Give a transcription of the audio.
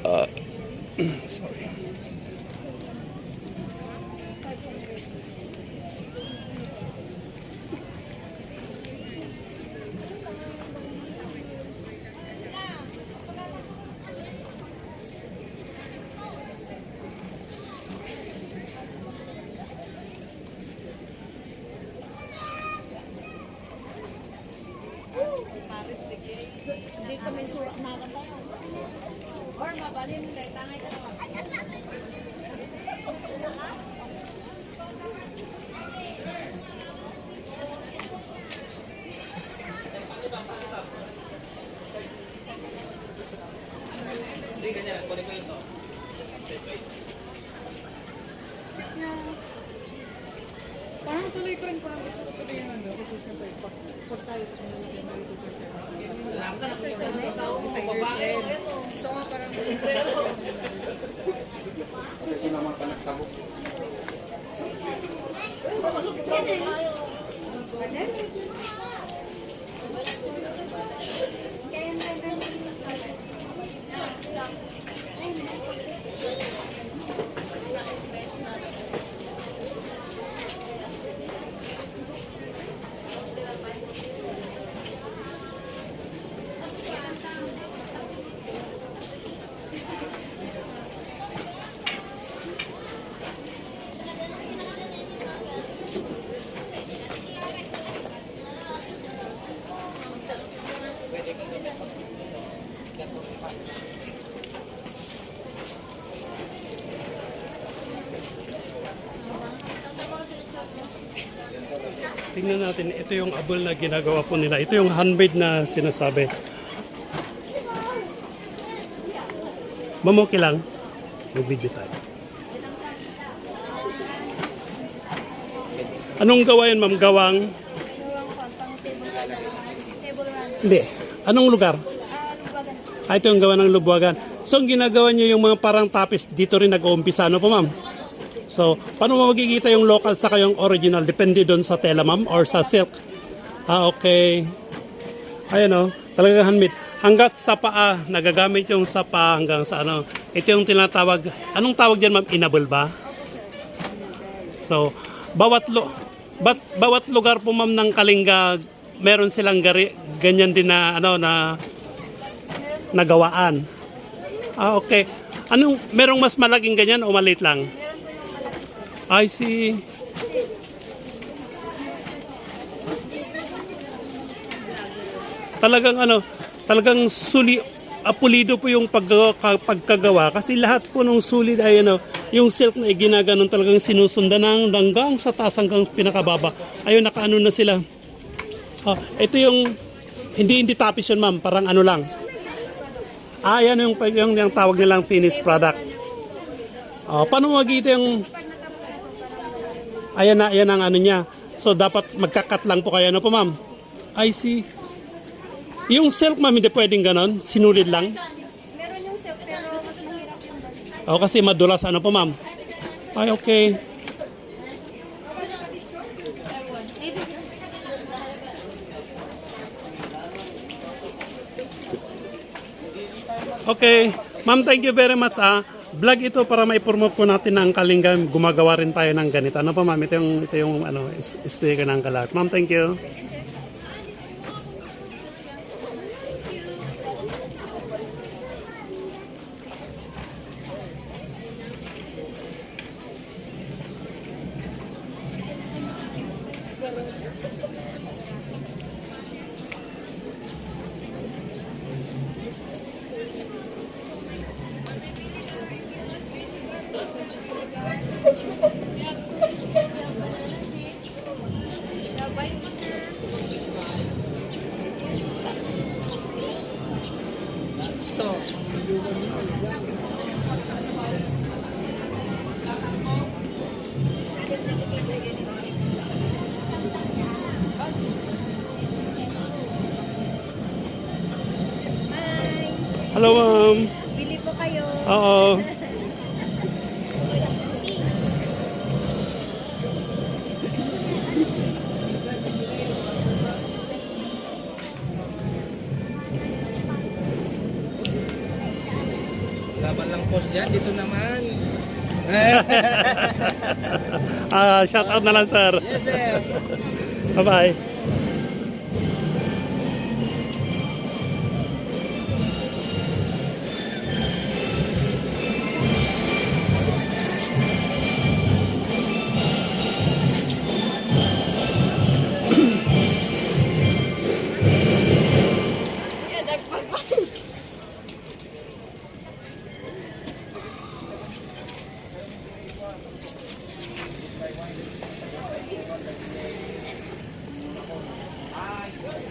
Sorry. Hindi kami suwak makakata. Or mabalim dahil tangay ka naman. Hindi ganyan, kunin ko yun to. Parang tuloy ko rin, parang gusto ko tuloy yung ano, kasi siyempre, pag tayo sa kanila siya, may super siya. So nga parang, Kasi naman ka nagtabok. Tingnan natin, ito yung abol na ginagawa po nila. Ito yung handmade na sinasabi. Ma'am, okay lang. Mag-video tayo. Anong gawa yan, ma'am? Gawang? Hindi. Anong lugar? Ito yung gawa ng Lubwagan. So, ang ginagawa nyo yung mga parang tapis, dito rin nag-uumpisa. Ano po, ma'am? So, paano mo magkikita yung local sa yung original? Depende doon sa tela, ma'am, or sa silk? Okay. Ayan o, talagang handmade. Hanggat sa paa, nagagamit yung sa paa hanggang sa ano. Ito yung tinatawag, anong tawag dyan, ma'am? Inabol ba? So, bawat lugar po, ma'am, ng Kalinga, meron silang ganyan din na, ano, na nagawaan. Okay. Merong mas malaking ganyan o maliit lang? I see. Talagang pulido po yung pagkagawa kasi lahat po ng sulit ay yung silk na ginaganon talagang sinusundan ng hanggang sa taas hanggang pinakababa. Ayun, nakaano na sila. Ito yung hindi tapis yun, ma'am, parang ano lang. Yan yung tawag nilang finished product. Paano magkita yung ayan ang ano niya. So, dapat magkakat lang po kayo. Ano po, ma'am? I see. Yung silk, ma'am, hindi pwedeng ganon? Sinulid lang? Meron yung silk pero mas mahirap yung balik. Kasi madulas. Ano po, ma'am? Ay, okay. Okay. Ma'am, thank you very much. Vlog ito para ma-promote po natin ng Kalinga. Gumagawa rin tayo ng ganito. Ano pa, ma'am? Ito yung sticker ng kalat. Ma'am, thank you. Hello, ma'am. Bili po kayo. Oo. laban lang post dyan. Dito naman. Shout out na lang, sir. Yes, sir. Bye-bye.